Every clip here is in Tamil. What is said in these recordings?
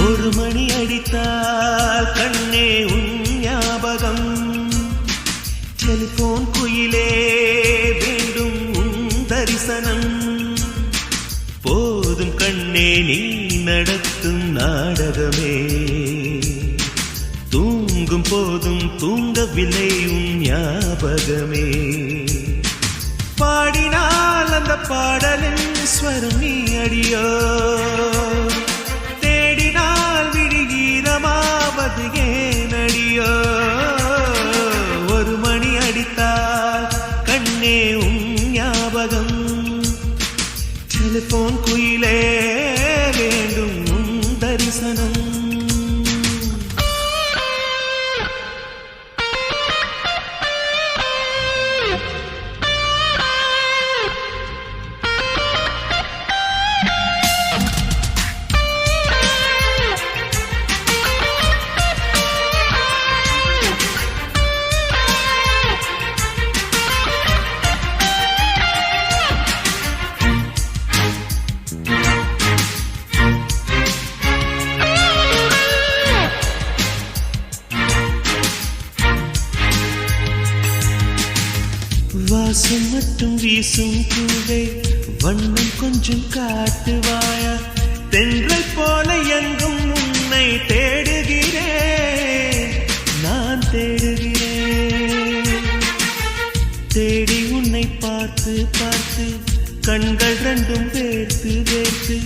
ஒரு மணி அடித்தால் கண்ணே உன் ஞாபகம். டெலிபோன் குயிலே வேண்டும் உன் தரிசனம். போதும் கண்ணே நீ நடத்தும் நாடகமே. தூங்கும் போதும் தூங்கவில்லை உன் ஞாபகமே. பாடினால் அந்த பாடலின் ஸ்வரம் நீ அடியோ. தேடினால் விழிகீரமாவது ஏன் அடியோ. ஒரு மணி அடித்தால் கண்ணே உன் ஞாபகம். டெலிபோன் குயிலே வேண்டும் உன் தரிசனம். வாசம் மட்டும் வீசும் பூவே வண்ணம் கொஞ்சம் காட்டுவாயா. தென்றல் போல எங்கும் உன்னை தேடுகிறேன் நான் தேடுகிறேன். தேடி உன்னை பார்த்து பார்த்து கண்கள் ரெண்டும் வேர்த்து வேர்த்து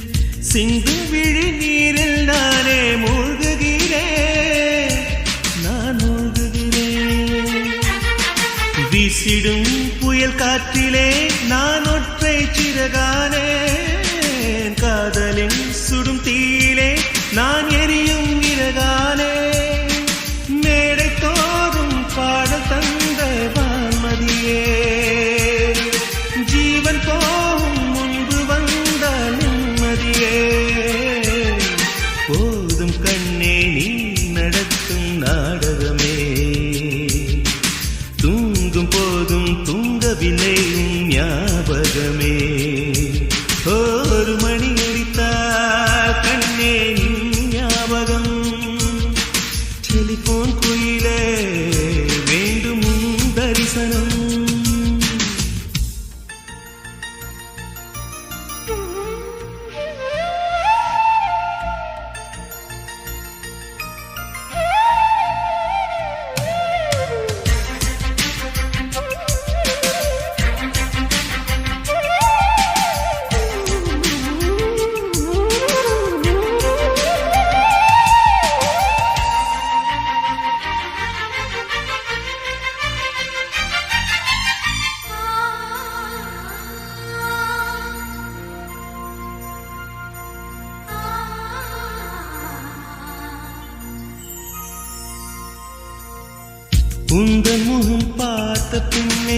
சிந்தும் விழி நீரில் நானே மூழ்குகிறேன் நான் மூழ்குகிறேன். வீசிடும் புயல் காற்றிலே நான் ஒற்றை சிறகானேன். காதலின் சுடும் தீயிலே நான் எரியும் விறகானே. மேடை தோறும் பாடல் தந்த வான்மதியே. ஜீவன் போகும் முன்பு வந்த நிம்மதியே. போதும் கண்ணே நீ நடத்தும் நாடகமே. தூங்கும் போதும் தூங்கவில்லை உன் ஞாபகமே. ஒரு மணி அடித்தால் கண்ணே நின் ஞாபகம். டெலிபோன் குயிலே வேண்டும் உன் தரிசனம். உந்தன் முகம் பார்த்த பின்னே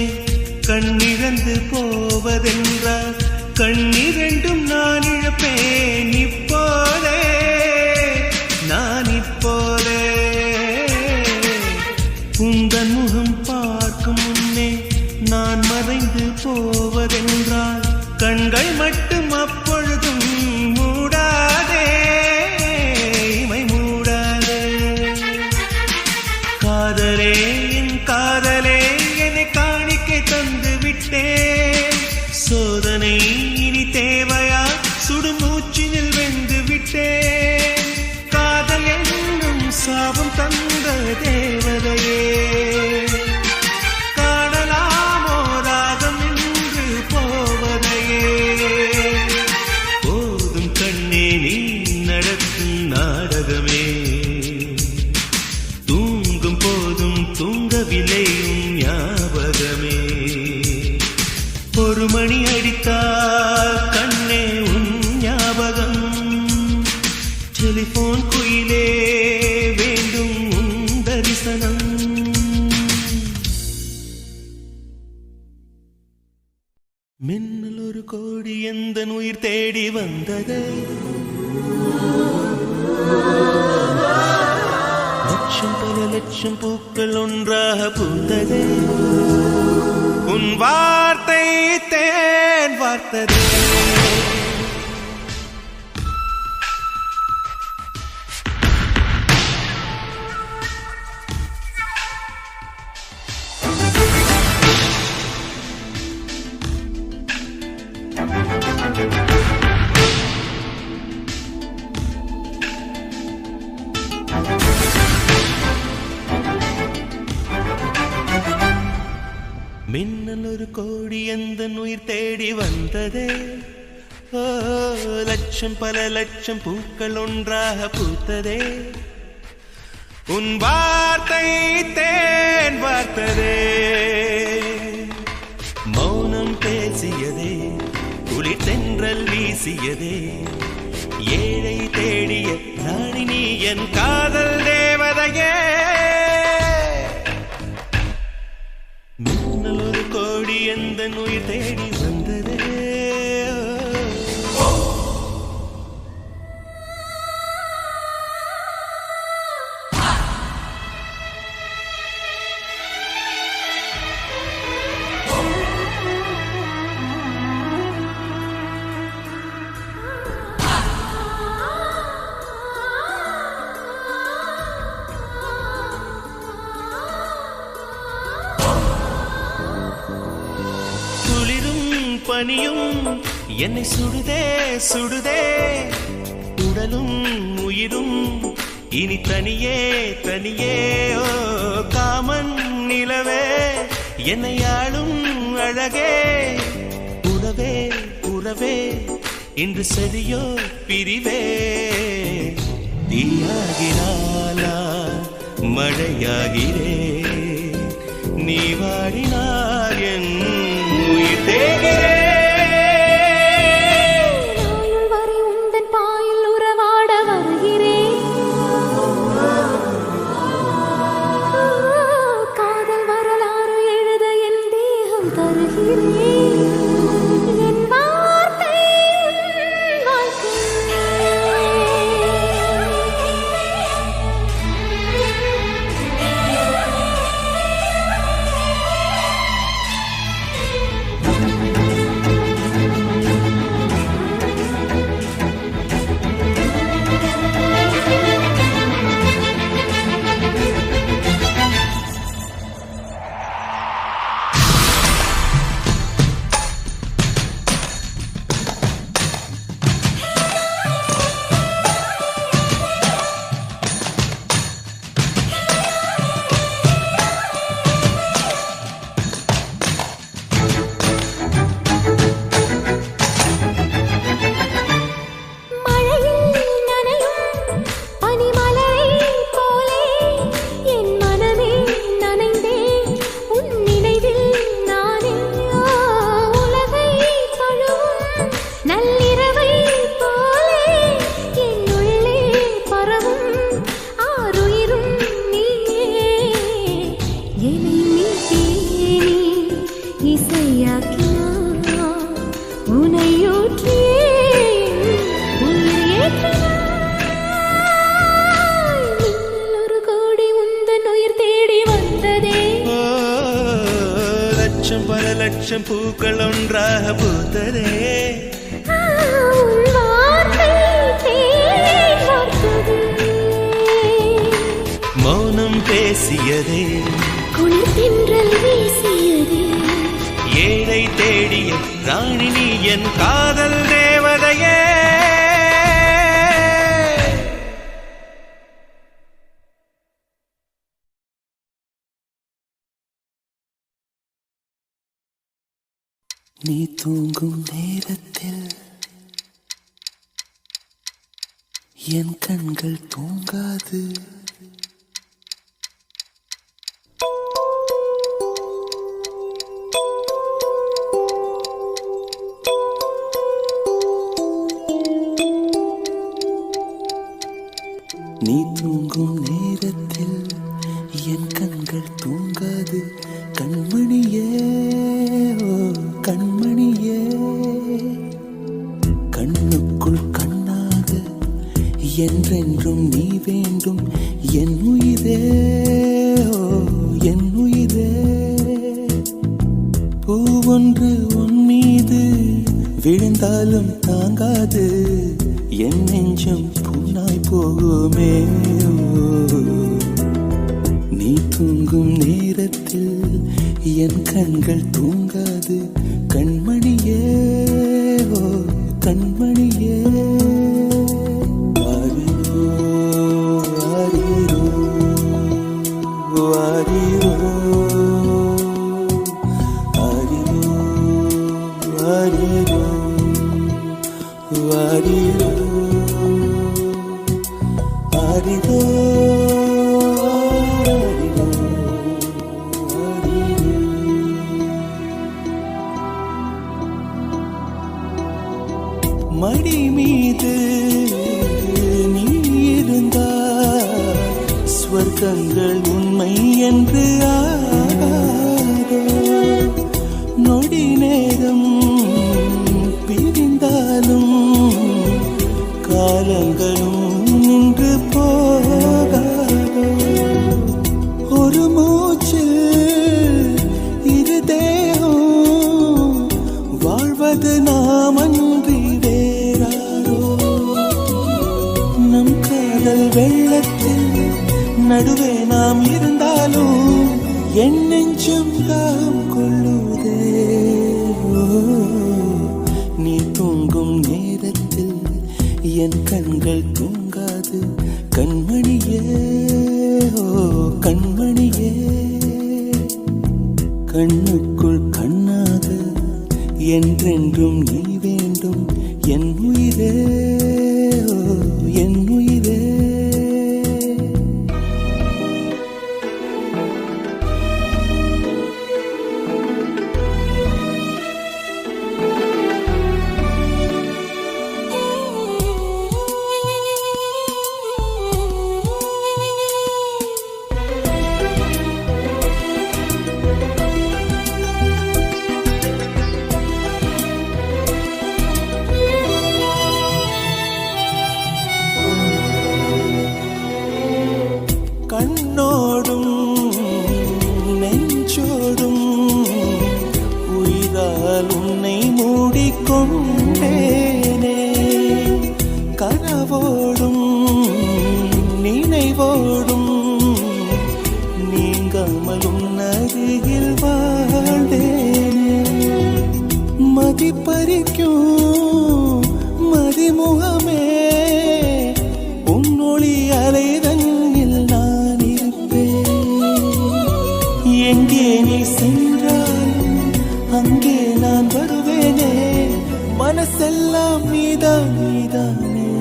கண்ணிழந்து போவதென்றால் கண்ணிரண்டும் நான் இழப்பேன் இப்போதே நான் இப்போதே. உந்தன் முகம் பார்க்கும் முன்னே நான் மறைந்து போவதென்றால் கண்கள் மட்டும் அப்பொழுதும் மூடாதே இமை மூடாதே. காதலே காதலே என்னை காணிக்கை தந்து விட்டேன். சோதனை இனி தேவையா சுடும் மூச்சினில் வெந்து விட்டேன். காதல் என்னும் சாபம் தந்த தேவதையே. காணலாமோ ராகம் என்று போவதையே. போதும் கண்ணே நீ நடத்தும் நாடகமே. தூங்கும் போதும் தூங்கவில்லை உன் ஞாபகமே. ஒரு மணி அடித்தால் கண்ணே உன் ஞாபகம். டெலிபோன் குயிலே வேண்டும் உன் தரிசனம். மின்னல் ஒரு கோடி எந்தன் உயிர் தேடி வந்ததே. லட்சம் பல லட்சம் பூக்கள் ஒன்றாக பூத்ததே. உன் வார்த்தை தேன் வார்த்ததே. கோடி எந்த உயிர் தேடி வந்ததே. ஓ லட்சம் பல லட்சம் பூக்கள் ஒன்றாக பூத்ததே. உன் வார்த்தை தேன் வார்த்ததே. மௌனம் பேசியதே, குளிர் தென்றல் வீசியதே. ஏழை தேடிய ராணி நீ என் காதல் தேவதையே. மின்னல் ஒரு கோடி எந்த உயிர் தேடி வந்ததே. பனியும் என்னை சுடுதே சுடுதே. உடலும் உயிரும் இனி தனியே தனியே. ஓ காமன் நிலவே என்னை ஆளும் அழகே. உறவே உறவே இன்று சரியோ பிரிவே. தீயாகினாலா மழையாகிறே. நீ வாடினார் என் உயிர் தேகிறே. பல லட்சம் பூக்கள் ஒன்றாக பூத்ததே. மௌனம் பேசியதே, குளிர் தென்றல் வீசியதே. ஏழை தேடிய ராணி நீ என் காதல் தேவதையே. நீ தூங்கும் நேரத்தில் என் கண்கள் தூங்காது. நீ தூங்கும் நேரத்தில் என் கண்கள் தூங்காது. கண்மணியே ஓ கண்மணியே, கண்ணுக்குள் கண்ணாக என்றென்றும் நீ வேண்டும். என் உயிரே ஓ என் உயிரே, பூவொன்று உன் மீது விழுந்தாலும் தாங்காது. என் நெஞ்சம் புண்ணாய் போகுமே. நீ தூங்கும் நேரத்தில் என் கண்கள் தூங்காது. கண்மணியே ஓ கண்மணியே. ஆரிரோ ஆரிரோ ஆரிரோ ஆரிரோ ஆடிரோ ஆடிரோ மடி மீது நீ இருந்தால் ஸ்வர்க்கங்கள் உண்மை என்று ஆகாதோ. நொடி நேரம் பிரிந்தாலும் காலங்களும் நின்று போகாதோ. ஒரு மூச்சில் இரு தேகம் வாழ்வது நாமன்றி வேறாரோ. நம் காதல் வெள்ளத்தில் நடுவே நாம் இருந்தாலும் என் நெஞ்சம் தாம் கொள்ளுதே. நீ தூங்கும் நேரத்தில் என் கண்கள் தூங்காது கண்மணியே, ஓ கண்மணியே. கண்ணுக்குள் கண்ணாக என்றென்றும் நீ வேண்டும் என் உயிரே, ஓ என் உயிரே. கண்ணோடும் நெஞ்சோடும் உயிரால் உன்னை மூடிக்கொண்டேனே. கனவோடும் நினைவோடும் நீங்காமலும் அருகில் வாழ்ந்தேனே. மதிப்பறிக்கும் மதிமுகமே உன்னொளி அலைதன்னில் நான் இருப்பேன். எங்கே நீ சென்றாலும் அங்கே நான் வருவேனே. மனசெல்லாம் நீதான் நீதானே.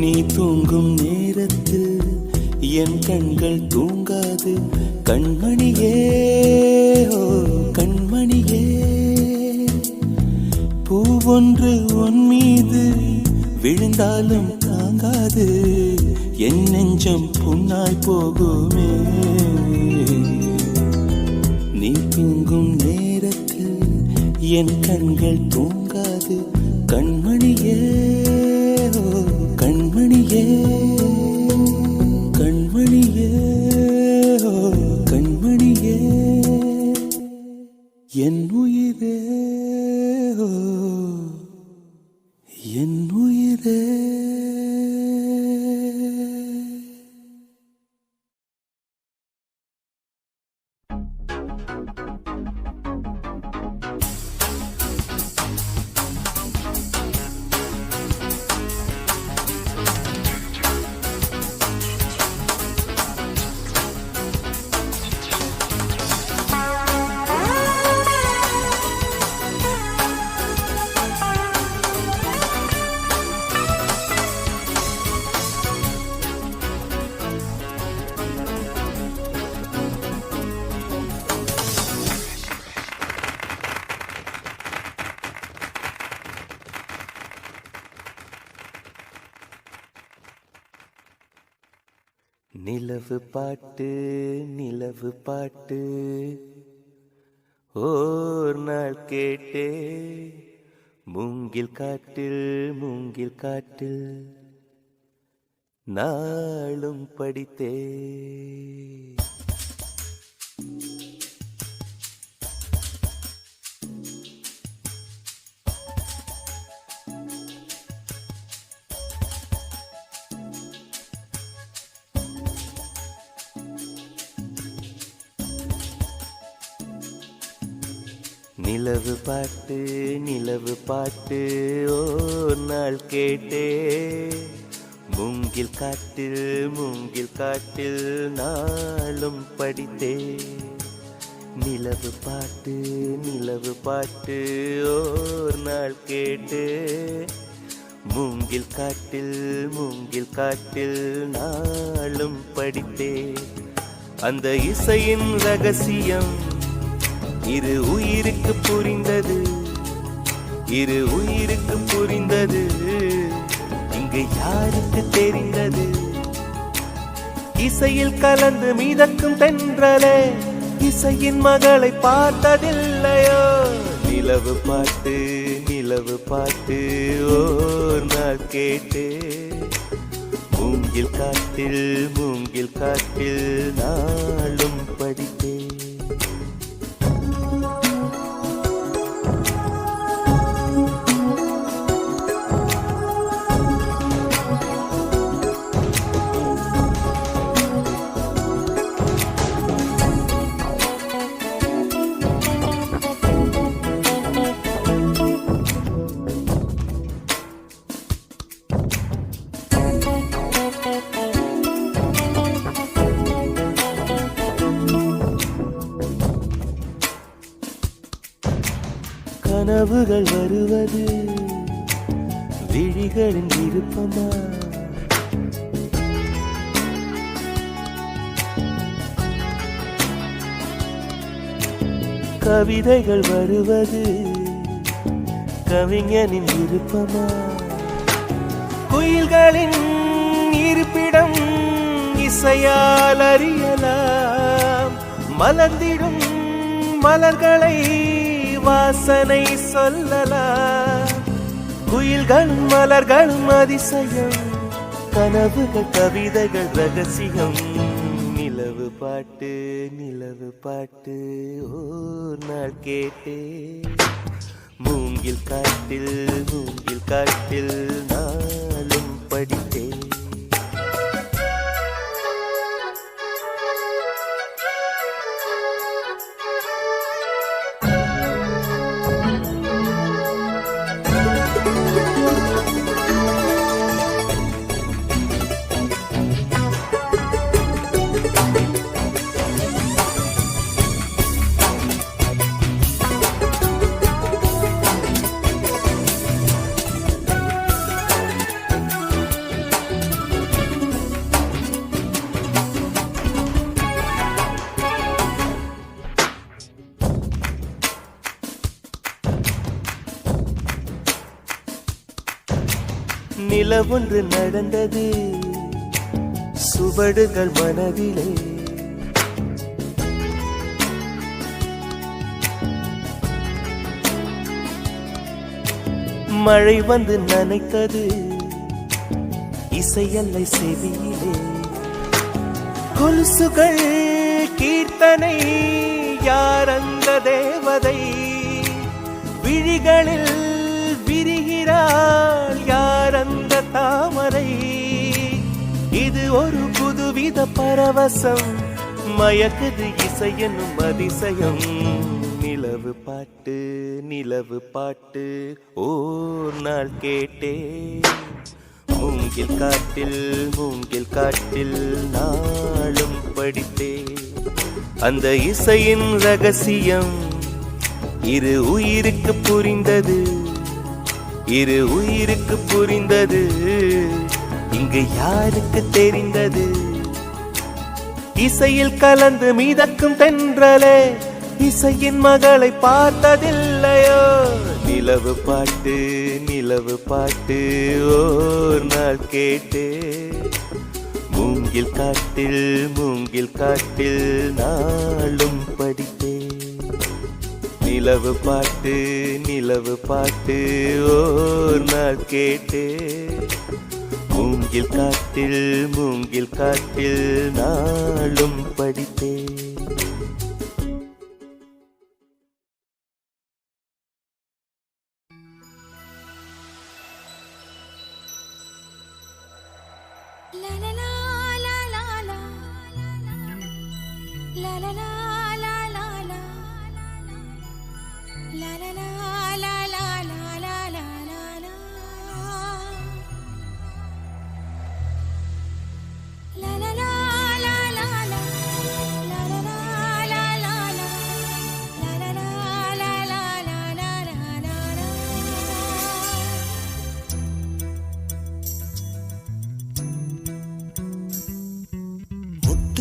நீ தூங்கும் நேரத்தில் என் கண்கள் தூங்காது கண்மணியே, ஓ கண்மணியே. பூவொன்று உன் மீது விழுந்தாலும் தாங்காது என் நெஞ்சம் புண்ணாய் போகுமே. நீ தூங்கும் நேரத்தில் என் கண்கள் தூங்காது கண்மணியே, ஓ கண்மணியே. கண்மணியே, ஓ கண்மணியே. என் உயிரே, ஓ என் உயிரே. நிலவு பாட்டு நிலவு பாட்டு ஓர் நாள் கேட்டே மூங்கில் காட்டில் நாளும் படித்தே. நிலவு பாட்டு ஓர் நாள் கேட்டே மூங்கில் காட்டில் நாளும் படித்தே. நிலவு பாட்டு நிலவு பாட்டு ஓர் நாள் கேட்டு மூங்கில் காட்டில் நாளும் படித்தே அந்த இசையின் ரகசியம் இரு உயிருக்கு புரிந்தது இங்கு யாருக்கு தெரிந்தது இசையில் கலந்து மிதக்கும் தென்றலே இசையின் மகளை பார்த்ததில்லையோ நிலவு பாட்டு ஓர் நாள் கேட்டு மூங்கில் காட்டில் நாளும் படித்தே கனவுகள் வருவது விழிகளின் விருப்பமா கவிதைகள் வருவது கவிஞனின் விருப்பமா குயில்களின் இருப்பிடம் இசையால் அறியலாம் மலர்ந்திடும் மலர்களை வாசனை சொல்லலாம் குயில்களும் மலர்களும் அதிசயம் கனவுகள் கவிதைகள் ரகசியம் நிலவு பாட்டு ஓர் நாள் கேட்டே மூங்கில் காட்டில் நாளும் படித்தே நிலவொன்று நடந்தது சுவடுகள் மனதிலே மழை வந்து நனைத்தது இசையல்லை செவியிலே கொலுசுகள் கீர்த்தனை யார் அந்த தேவதை விழிகளில் விரிகிறாள் யார் அந்த தாமரை இது ஒரு புதுவித பரவசம் மயக்குது இசை என்னும் அதிசயம் நிலவு பாட்டு ஓர் நாள் கேட்டே மூங்கில் காட்டில் நாளும் படித்தே அந்த இசையின் ரகசியம் இரு உயிருக்கு புரிந்தது இங்கு யாருக்கு தெரிந்தது இசையில் கலந்து மிதக்கும் தென்றலே இசையின் மகளை பார்த்ததில்லையோ நிலவு பாட்டு ஓர் நாள் கேட்டு மூங்கில் காட்டில் நாளும் படித்தே நிலவு பாட்டு ஓர் நாள் கேட்டு மூங்கில் காட்டில் நாளும் படித்தே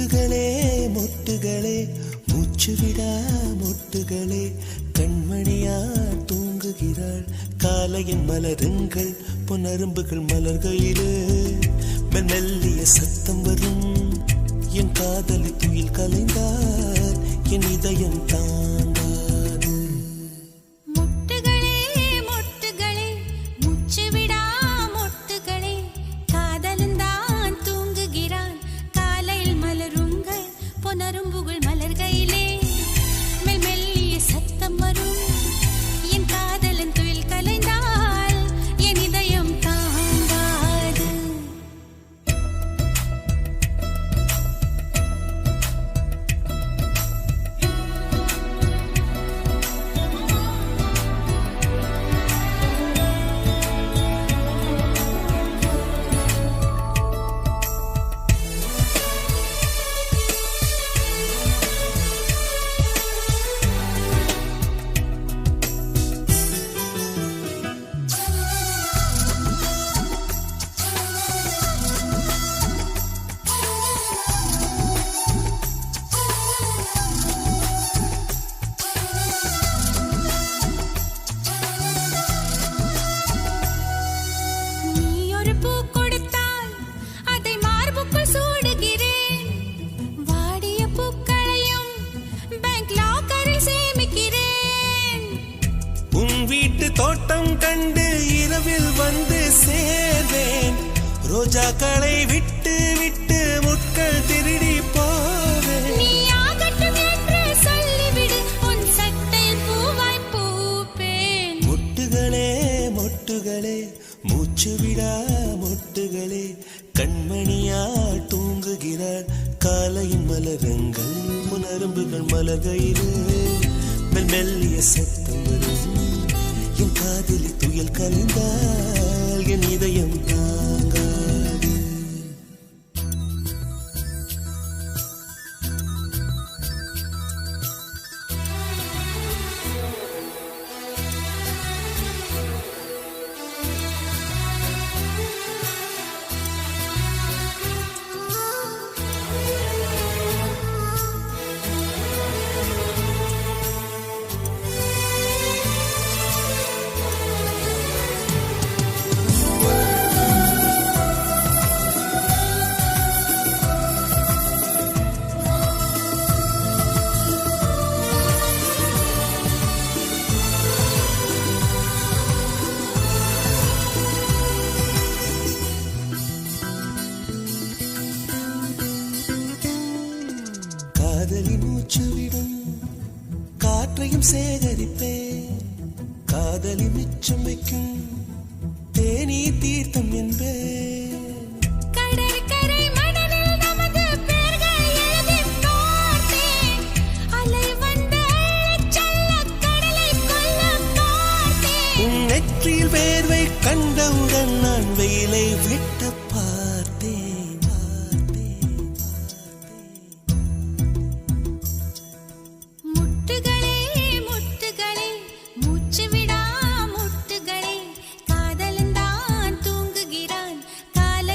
மொட்டுகளே மொட்டுகளே மூச்சு விடா மொட்டுகளே கண்மணியா தூங்குகிறாள் காலையின் மலருங்கள் பொன்னரும்புகள் மலர்கையிலே மெல்லிய சத்தம் வரும் என் காதலி துயில் கலைந்தார் என் இதயம் தாங்காது மொட்டுகளே மொட்டுகளே மூச்சு விடா மொட்டுகளே காதலந்தான் தூங்குகிறான் காலையில் மலருங்கள் பொன்னரும்புகள் மலர்கையிலே மெல்லிய சத்தம் வரும் என் காதலன் துயில் கலைந்தால் என் இதயம் தாங்காது தோட்டம் கண்டு இரவில் வந்து சேர்வேன் ரோஜாக்களை விட்டு விட்டு முட்கள் திருடி போவேன் நீ ஆகட்டும் என்று சொல்லிவிடு உன் சட்டையில் பூவாய் பூப்பேன் மொட்டுகளே மொட்டுகளே மூச்சு விடா மொட்டுகளே கண்மணியா தூங்குகிறார் காலையின் மலருங்கள் புனரும்புகள் மலர்கையிலே மெல்லிய சத்தம் வரும் என் காதலி துயில் கலைந்தால் என் இதயம் தாங்காது காதலி மூச்சு விடும் காற்றையும் சேகரிப்பேன் காதலி மிச்சம் வைக்கும் தேனீ தீர்த்தம் என்பேன் கடற்கரை மணலில் நமது பெயர்கள் எழுதிப் பார்த்தேன் அலை வந்து அள்ளிச் செல்லக் கடலைக் கொல்லப் பார்த்தேன் உன் நெற்றியில் வேர்வை கண்டவுடன் நான் வெயிலை வெட்ட பார்த்தேன் முட்டுகளே முட்டுகளே மூச்சு விடா முட்டுகளே காதலந்தான் தூங்குகிறான் காலையில்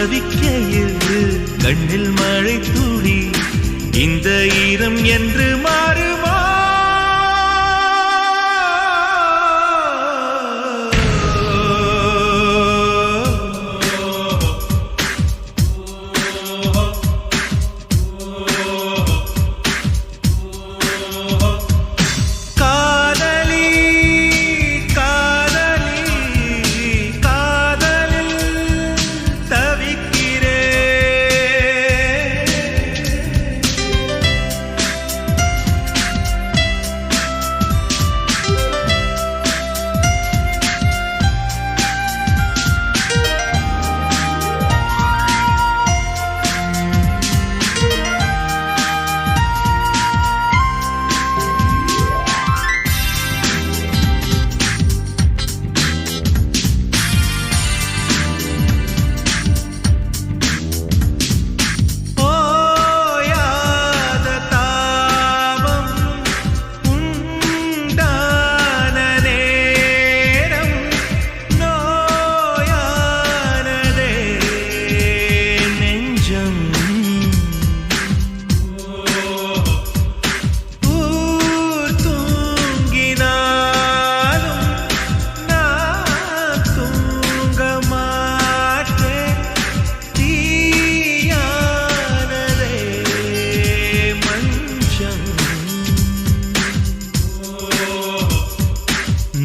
தவிக்கையில் கண்ணில் மழை துளி இந்த ஈரம் என்று மாறுமா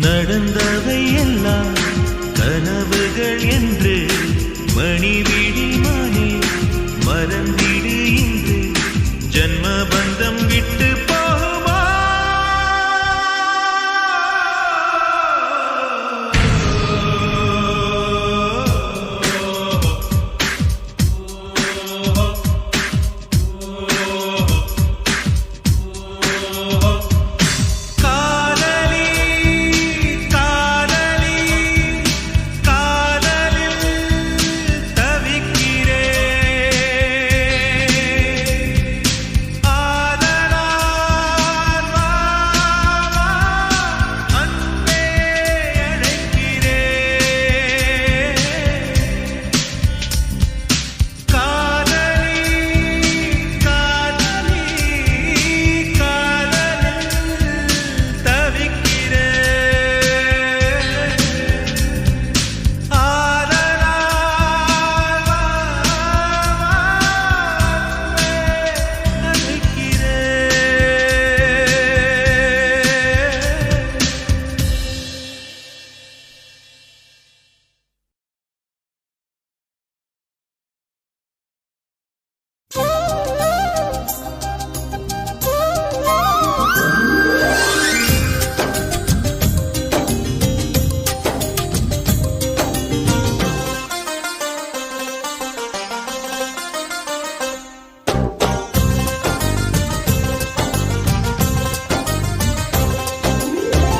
நடந்தவை எல்லாம் கனவுகள் என்று மணிவிழி மானே மறந்திடு இன்று ஜன்ம பந்தம் விட்டு போகுமா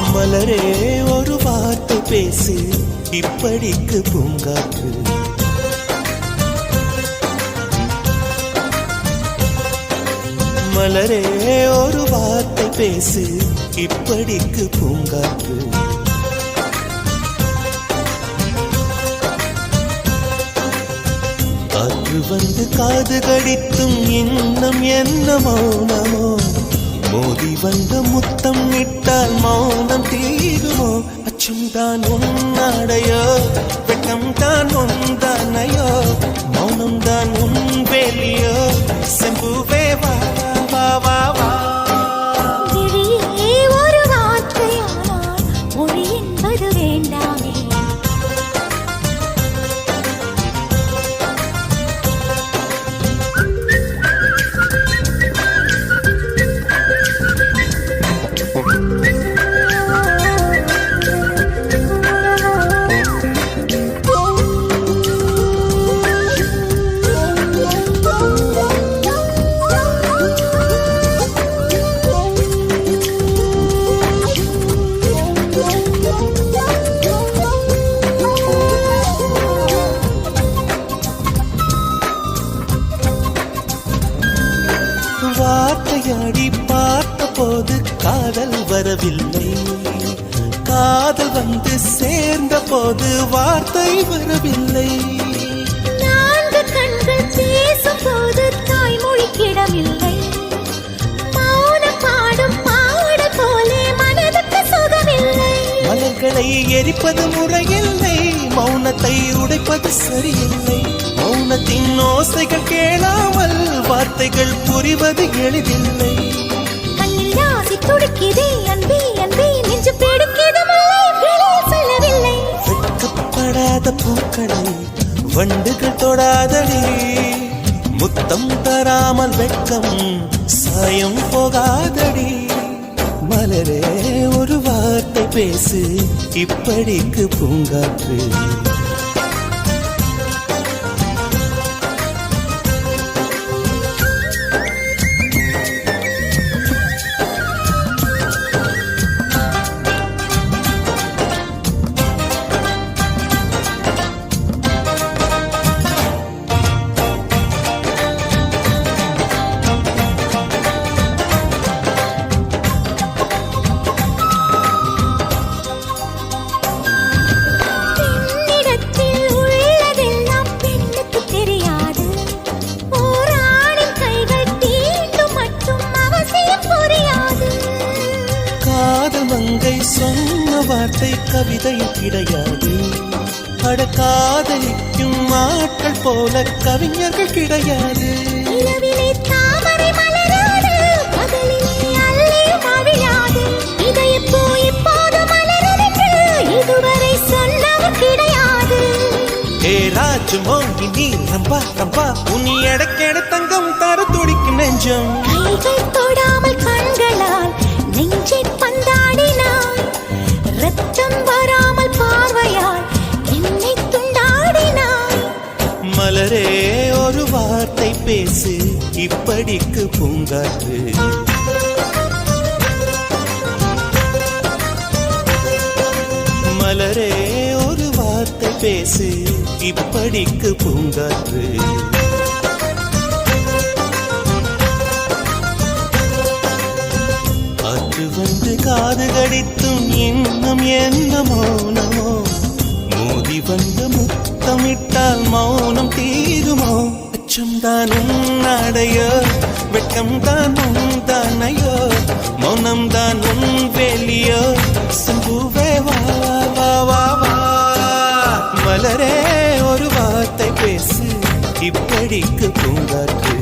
மலரே ஒரு வார்த்தை பேசு இப்படிக்கு பூங்காற்று மலரே ஒரு வார்த்தை பேசு இப்படிக்கு பூங்காற்று காற்று வந்து காது கடித்தும் இன்னும் என்ன மௌனமோ மோதி வந்த முத்தம் இட்டால் மௌனம் தீருமோ அச்சம் தான் உன்னாடையோ வெட்கம் தான் உந்தானையோ மௌனம் தான் உன் வேலியோ செம்புவே வா வா வா வா கிளியே ஒரு வார்த்தையானால் மொழி என்பது வேண்டாமே வார்த்தையாடி பார்த்த போது காதல் வரவில்லை காதல் வந்து சேர்ந்த போது வார்த்தை வரவில்லை நான் எரிப்பது முறையில்லை, மௌனத்தை உடைப்பது சரியில்லை. மௌனத்தின் ஓசைகள் கேளாமல் வார்த்தைகள் புரிவது எளிதில்லை. கண்ணில் ஆசை துடிக்குதே அன்பே அன்பே, நெஞ்சு பிடிக்குது மல்லை, வெளியில் சொல்லவில்லை. வெட்கப்படாத பூக்களை வண்டுகள் தொடாதடி, முத்தம் தராமல் வெட்கம் சாயம் போகாதடி. மலரே ஒரு வார்த்தை பேசு, இப்படிக்கு பூங்காற்று. சொன்ன வார்த்தை கவிதையில் கிடையாது. காதலிக்கும் ஆட்கள் போல கவிஞர்கள் கிடையாது. தாமரை மலராது, பகலிலே அள்ளி மவிழாது, இதயப்பூ இப்போது மலரென்று இதுவரை சொன்னவர் கிடையாது. ஏ ராஜு மோகினி ரம்பா ரம்பா, உனி எடக்கெட தங்கம் தர துடிக்கும் நெஞ்சம். கைகள் தொடாமல் கண்களால் நெஞ்சை பந்தாடினாய், ரத்தம் வராமல் பார்வையால் என்னை துண்டாடினாய். மலரே ஒரு வார்த்தை பேசு, இப்படிக்கு பூங்காற்று. மலரே ஒரு வார்த்தை பேசு, இப்படிக்கு பூங்காற்று. வந்து காது கடித்தும் இன்னும் என்ன மௌனமோ, மோதி வந்து முத்தமிட்டால் மௌனம் தீருமோ. அச்சம்தான் உன் அடையோ, வெட்கம்தான் உன் தானையோ, மௌனம்தான் உன் வேலியோ. சம்புவே வா வா வா வா, மலரே ஒரு வார்த்தை பேசு, இப்படிக்கு பூங்காற்று.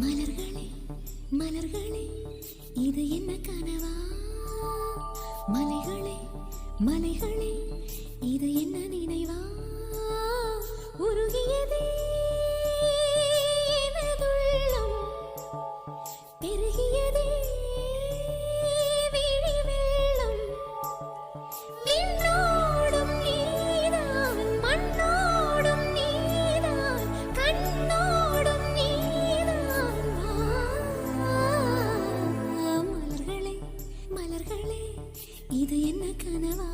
மலர்களே மலர்களே, இது என்ன கனவா? மலைகளே மலைகளே, இது என்ன நினைவா? உருகியதே எனதுள்ளம், பெருகியதே விழி வெள்ளம். விண்ணோடும் நீதான், மண்ணோடும் நீதான், கண்ணோடும் நீதான். மலர்களே மலர்களே, இது என்ன கனவா?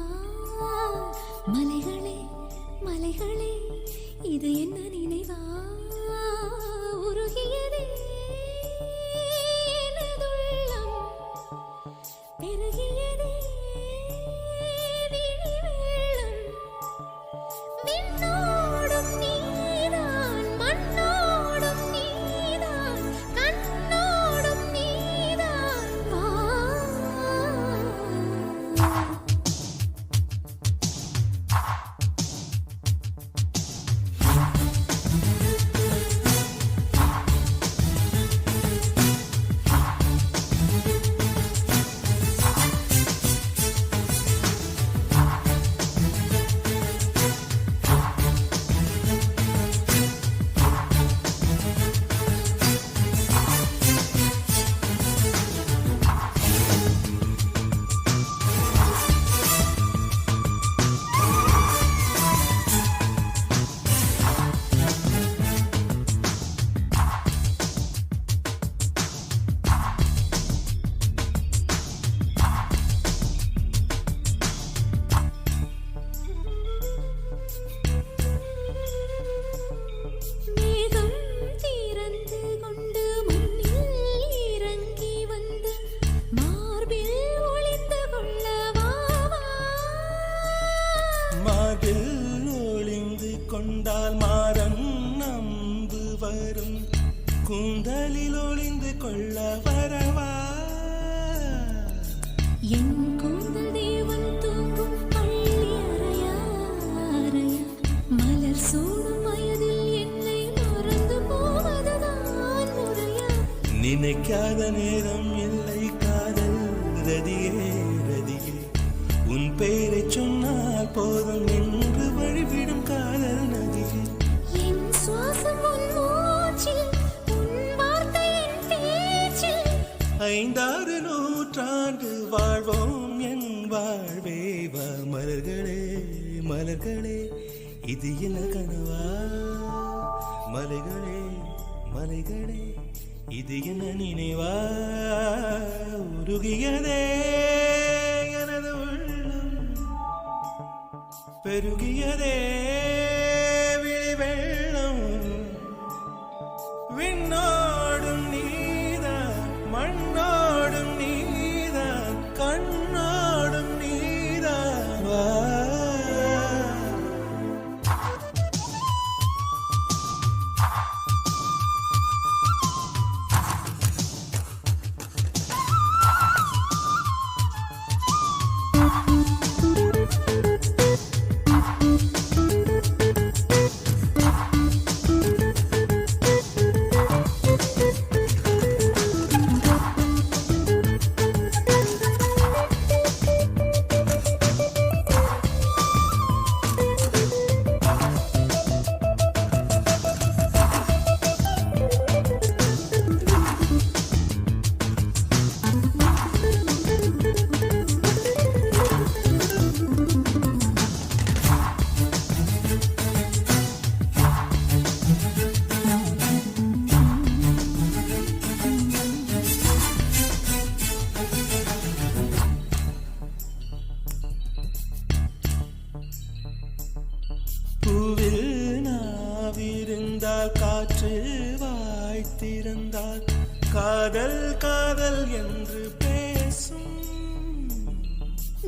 நேரம் இல்லை காதல் ரதியே ரதியே உன் பெயரை சொன்னால் போதும் என்று வழிவிடும் காதல் நதியே என் சுவாசம் உன் மூச்சில் உன் வார்த்தை என் பேச்சில் 5-6 நூற்றாண்டு வாழ்வோம் என் வாழ்வே வா மலர்களே மலர்களே இது என்ன கனவா மலைகளே மலைகளே இது என்ன நினைவா உருகியதே எனது உள்ளம் பெருகியதே விழி வெள்ளம் விண்ணோடும் நீதான் மண்ணோடும் நீதான் கண்ணோடும் நீதான் வா பூவில் நாவிருந்தால் காற்று வாய்த்திருந்தால் காதல் காதல் என்று பேசும்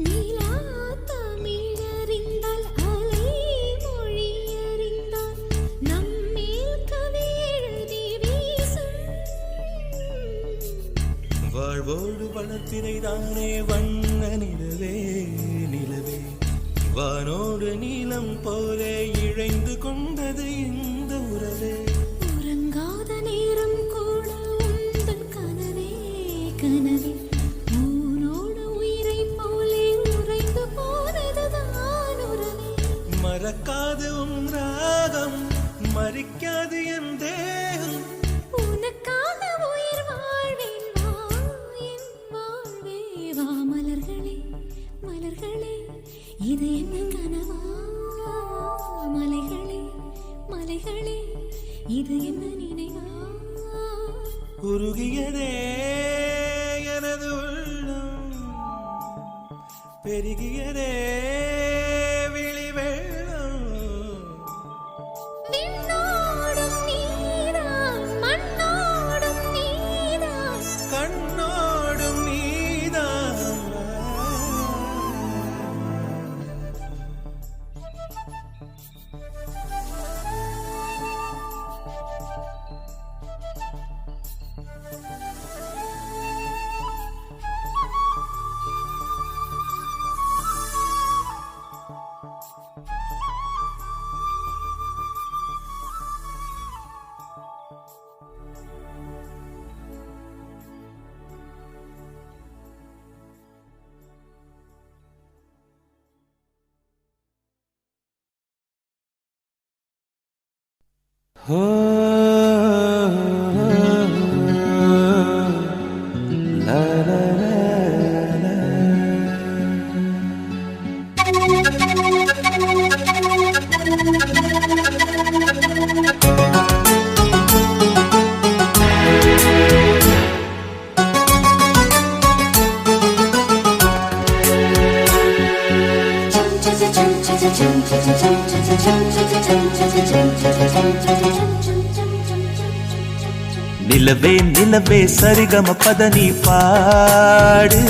நீலா தமிழறிந்தால் அலை மொழி அறிந்தால் நம்மேல் கவி எழுதி வீசும் வாழ்வோடு வளர்த்தினை தானே வண்ண நிலவே நிலவே வானோடு நீலம் போலே இழைந்து கொண்டது இந்த உறவே உறங்காத நேரம் கூட உந்தன் கனவே கனவே ஊனோடு உயிரை போலே உறைந்து போனதுதான் உறவே மறக்காது உன் ராகம் மறிக்காது என் தேகம் உனக்காக உயிர் வாழ்வேன் வா என் வாழ்வே வா மலர்களே மலர்களே இது என்ன கனவா மலைகளே மலைகளே இது என்ன நினைவா உருகியதே எனது உள்ளம் பெருகியதே விழி வெள்ளம் விண்ணோடும் நீதான் மண்ணோடும் நீதான் கண்ணோடும் நீதான் நிலவே நிலவே சரிகம பதனி பாடு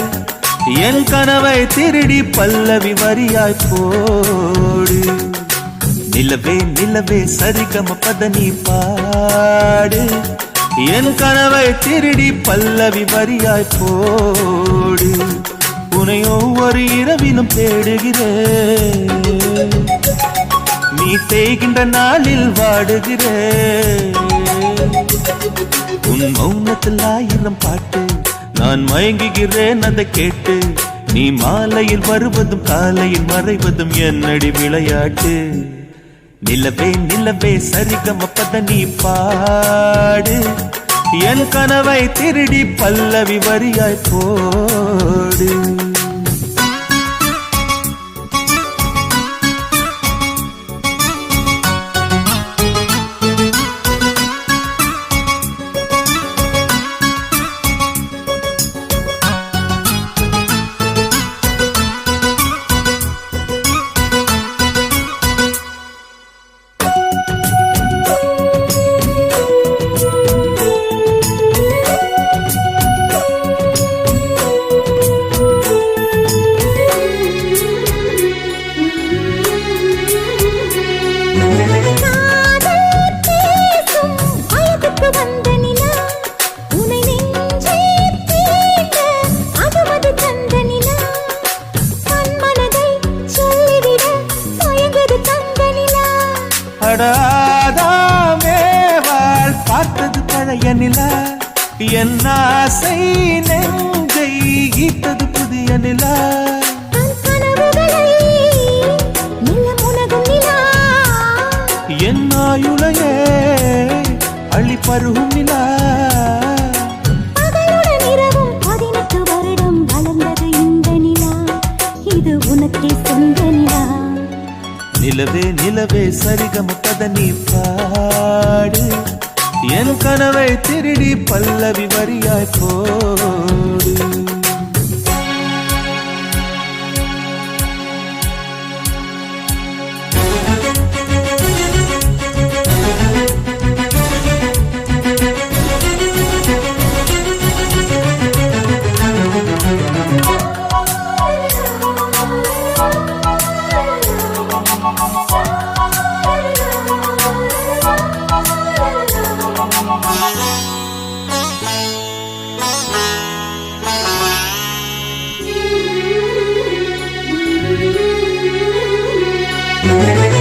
என் கனவை திருடி பல்லவி வரியாய் போடு நிலவே நிலவே சரிகம பதனி பாடு என் கனவை திருடி பல்லவி வரியாய் போடு உன்னை ஒவ்வொரு இரவிலும் தேடுகிறேன் நீ தேய்கின்ற நாளில் வாடுகிறேன் உன் மௌனத்தில் ஆயிரம் பாட்டு நான் மயங்குகிறேன் அதை கேட்டு நீ மாலையில் வருவதும் காலையில் மறைவதும் என்னடி விளையாட்டு நிலவே நிலவே சரிகமப்பத நீ பாடு என் கனவை திருடி பல்லவி வரியாய் போடு அடாதாமேவாள் பார்த்தது பழைய நிலா என் ஆசை நெஞ்சை ஈட்டது புதிய நிலா என் ஆயுளையே அள்ளி பருகும் நிலா நிலவே நிலவே சரிகமப்பத நீ பாடு என் கனவை திருடி பல்லவி வரியாய் போடு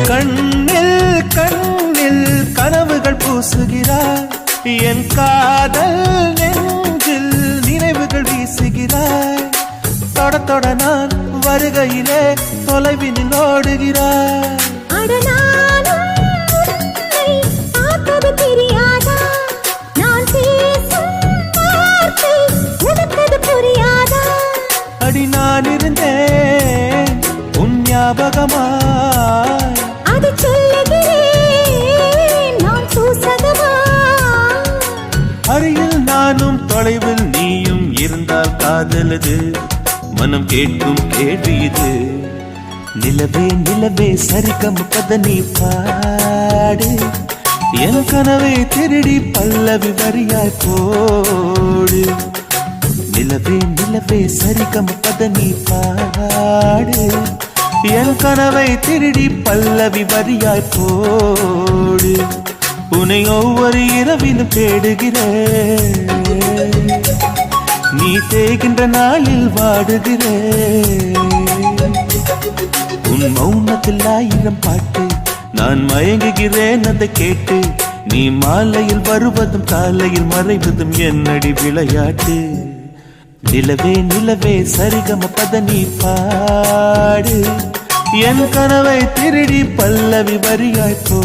கண்ணில் கண்ணில் கனவுகள் பூசுகிறாய் என் காதல் நெஞ்சில் நினைவுகள் வீசுகிறாய் தொட தொட நான் வருகையிலே தொலைவினில் ஓடுகிறாய் அடி நான் இருந்தேன் உன் ஞாபகமாய் அருகில் நானும் தொலைவில் நீயும் இருந்தால் காதலது மனம் கேட்கும் கேள்வி இது நிலவே நிலவே சரிகமப்பத நீ பாடு என் கனவை திருடி பல்லவி வரியாய் போடு நிலவே நிலவே சரிகமப்பத நீ பாடு என் கனவை திருடி பல்லவி வரியாய் போடு உன்னை ஒவ்வொரு இரவிலும் தேடுகிறேன் நீ தேகின்ற நாளில் வாடுகிறேன் உன் மௌனத்தில் ஆயிரம் பாட்டு நான் மயங்குகிறேன் அதை கேட்டு நீ மாலையில் வருவதும் காலையில் மறைவதும் என்னடி விளையாட்டு நிலவே நிலவே சரிகமப்பத நீ பாடு என் கனவை திருடி பல்லவி வரியாய் போ